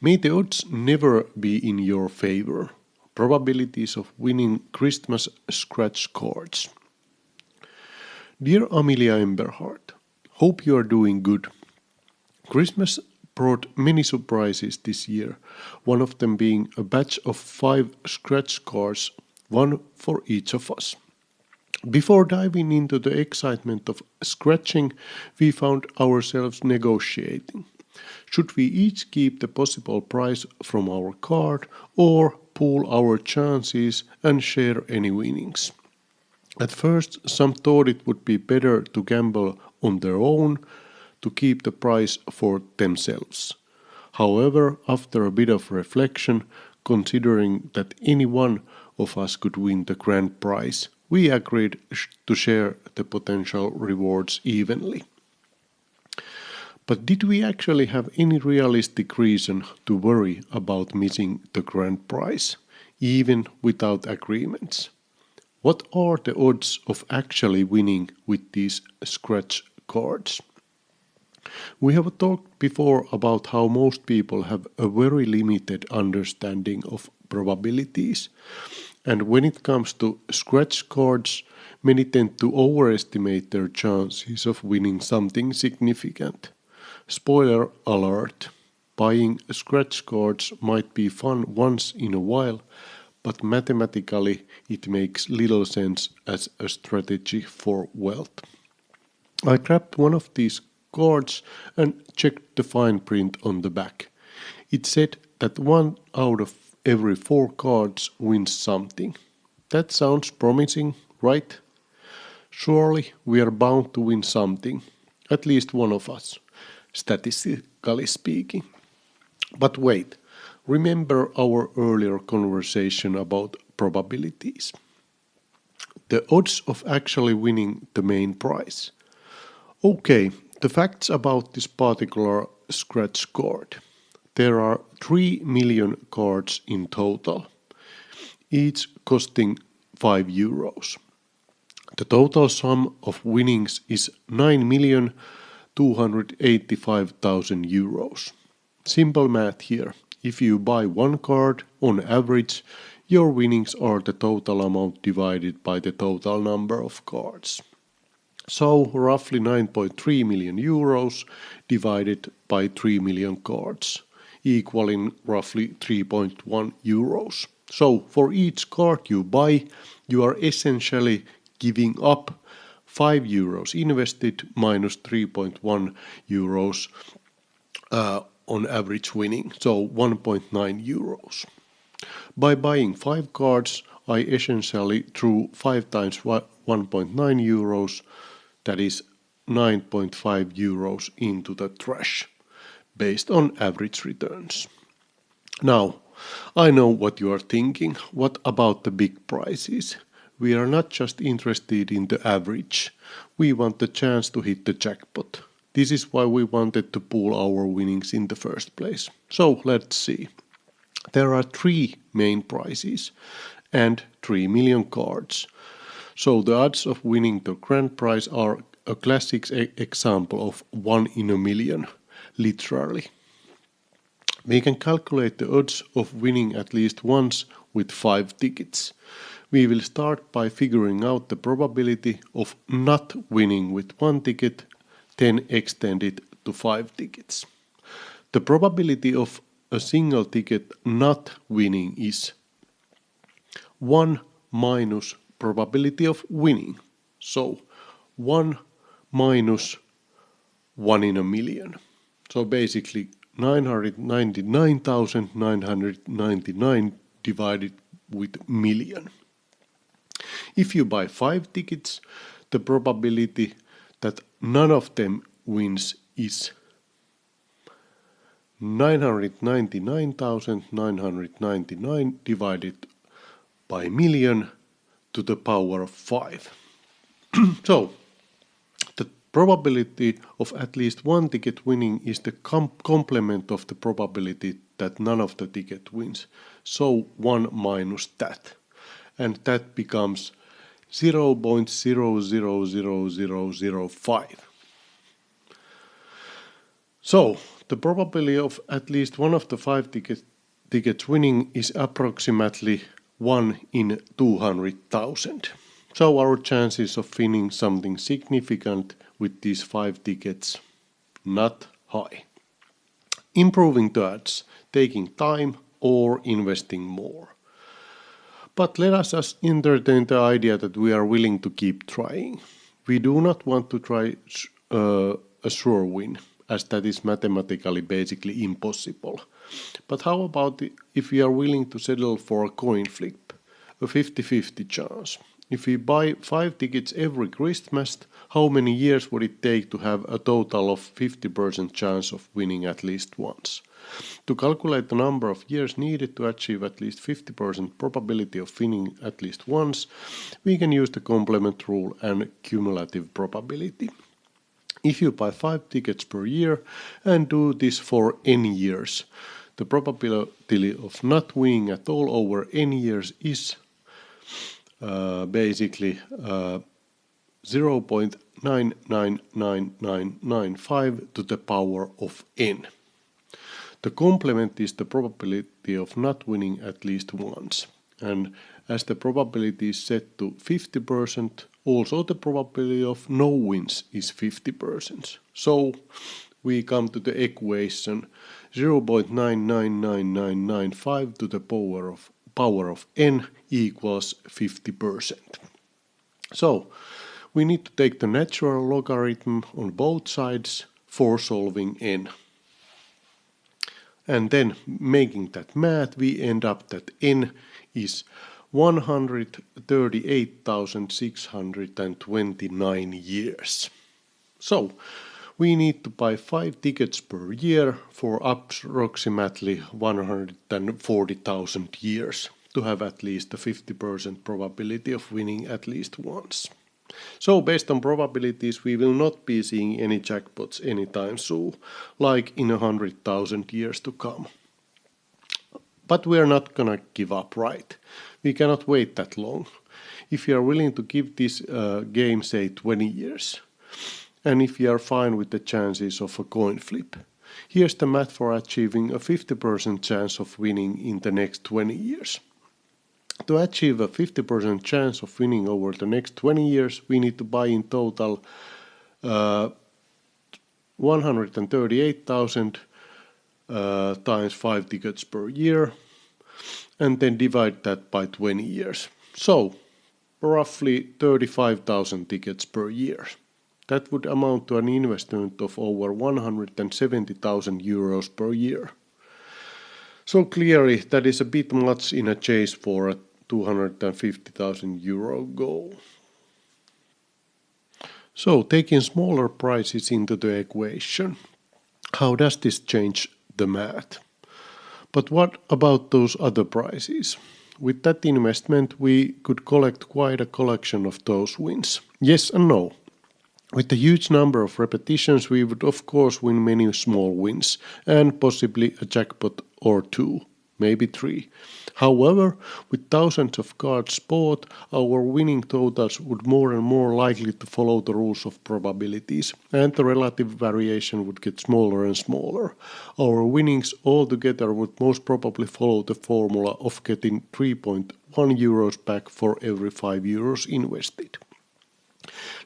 May the odds never be in your favor. Probabilities of winning Christmas scratch cards. Dear Amelia Emberhart, hope you are doing good. Christmas brought many surprises this year, one of them being a batch of 5 scratch cards, one for each of us. Before diving into the excitement of scratching, we found ourselves negotiating. Should we each keep the possible prize from our card or pool our chances and share any winnings? At first, some thought it would be better to gamble on their own to keep the prize for themselves. However, after a bit of reflection, considering that any one of us could win the grand prize, we agreed to share the potential rewards evenly. But did we actually have any realistic reason to worry about missing the grand prize, even without agreements? What are the odds of actually winning with these scratch cards? We have talked before about how most people have a very limited understanding of probabilities, and when it comes to scratch cards, many tend to overestimate their chances of winning something significant. Spoiler alert, buying scratch cards might be fun once in a while, but mathematically it makes little sense as a strategy for wealth. I grabbed one of these cards and checked the fine print on the back. It said that 1 out of every 4 cards wins something. That sounds promising, right? Surely we are bound to win something, at least one of us, statistically speaking. But wait, remember our earlier conversation about probabilities. The odds of actually winning the main prize. Okay, the facts about this particular scratch card. There are 3 million cards in total, each costing €5. The total sum of winnings is €9,285,000. Simple math here. If you buy one card, on average, your winnings are the total amount divided by the total number of cards. So roughly 9.3 million euros divided by 3 million cards, equaling roughly 3.1 euros. So for each card you buy, you are essentially giving up 5 euros invested minus 3.1 euros on average winning, so 1.9 euros. By buying 5 cards, I essentially threw 5 times 1.9 euros, that is 9.5 euros into the trash, based on average returns. Now, I know what you are thinking. What about the big prizes? We are not just interested in the average. We want the chance to hit the jackpot. This is why we wanted to pool our winnings in the first place. So let's see. There are 3 main prizes and 3 million cards. So the odds of winning the grand prize are a classic example of 1 in a million, literally. We can calculate the odds of winning at least once with 5 tickets. We will start by figuring out the probability of not winning with 1 ticket, then extend it to 5 tickets. The probability of a single ticket not winning is 1 minus probability of winning. So 1 minus 1 in a million. So basically 999,999 divided with million. If you buy 5 tickets, the probability that none of them wins is 999,999 divided by million to the power of 5. So, the probability of at least 1 ticket winning is the complement of the probability that none of the ticket wins. So 1 minus that. And that becomes 0.000005. So The probability of at least one of the 5 tickets winning is approximately 1 in 200,000. So our chances of winning something significant with these 5 tickets, not high. Improving the odds, taking time or investing more. But let us entertain the idea that we are willing to keep trying. We do not want to try a sure win, as that is mathematically basically impossible. But how about if we are willing to settle for a coin flip, a 50-50 chance? If we buy 5 tickets every Christmas, how many years would it take to have a total of 50% chance of winning at least once? To calculate the number of years needed to achieve at least 50% probability of winning at least once, we can use the complement rule and cumulative probability. If you buy 5 tickets per year and do this for n years, the probability of not winning at all over n years is basically 0.999995 to the power of n. The complement is the probability of not winning at least once. And as the probability is set to 50%, also the probability of no wins is 50%. So we come to the equation 0.999995 to the power of n equals 50%. So we need to take the natural logarithm on both sides for solving n. And then making that math, we end up that n is 138,629 years. So we need to buy 5 tickets per year for approximately 140,000 years to have at least a 50% probability of winning at least once. So based on probabilities, we will not be seeing any jackpots anytime soon, like in 100,000 years to come. But we are not gonna give up, right? We cannot wait that long. If you are willing to give this game, say, 20 years, and if you are fine with the chances of a coin flip, here's the math for achieving a 50% chance of winning in the next 20 years. To achieve a 50% chance of winning over the next 20 years, we need to buy in total 138,000 times 5 tickets per year, and then divide that by 20 years. So roughly 35,000 tickets per year. That would amount to an investment of over 170,000 euros per year. So clearly that is a bit much in a chase for a 250,000 euro goal. So taking smaller prizes into the equation, how does this change the math? But what about those other prizes? With that investment, we could collect quite a collection of those wins. Yes and no. With the huge number of repetitions, we would of course win many small wins and possibly a jackpot or 2, maybe 3. However, with thousands of cards bought, our winning totals would more and more likely to follow the rules of probabilities, and the relative variation would get smaller and smaller. Our winnings altogether would most probably follow the formula of getting 3.1 euros back for every 5 euros invested.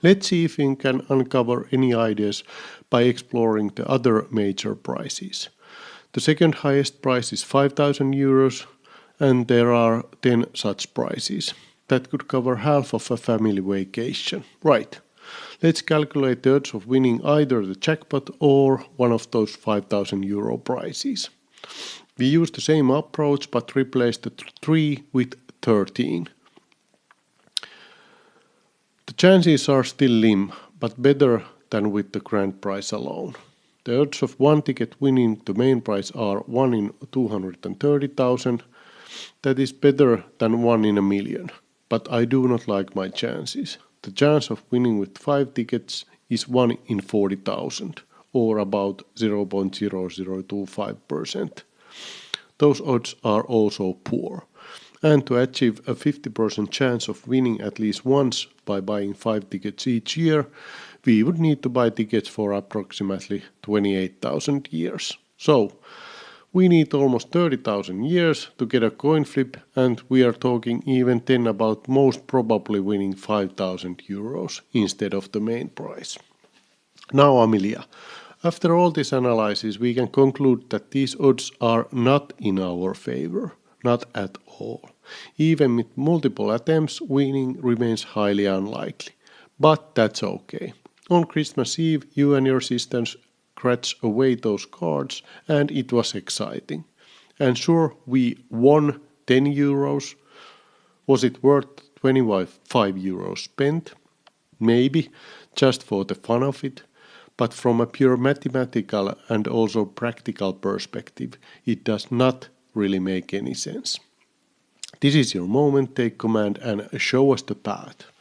Let's see if we can uncover any ideas by exploring the other major prizes. The second highest prize is 5,000 euros, and there are 10 such prizes. That could cover half of a family vacation. Right. Let's calculate the odds of winning either the jackpot or one of those 5,000 euro prizes. We use the same approach but replace the 3 with 13. The chances are still slim, but better than with the grand prize alone. The odds of one ticket winning the main prize are 1 in 230,000. That is better than 1 in a million, but I do not like my chances. The chance of winning with 5 tickets is 1 in 40,000, or about 0.0025%. Those odds are also poor. And to achieve a 50% chance of winning at least once by buying 5 tickets each year, we would need to buy tickets for approximately 28,000 years. So, we need almost 30,000 years to get a coin flip, and we are talking even then about most probably winning 5,000 euros instead of the main prize. Now, Amelia, after all this analysis, we can conclude that these odds are not in our favor, not at all. Even with multiple attempts, winning remains highly unlikely. But that's okay. On Christmas Eve, you and your sisters scratched away those cards, and it was exciting. And sure, we won 10 euros. Was it worth 25 euros spent? Maybe, just for the fun of it. But from a pure mathematical and also practical perspective, it does not really make any sense. This is your moment, take command and show us the path.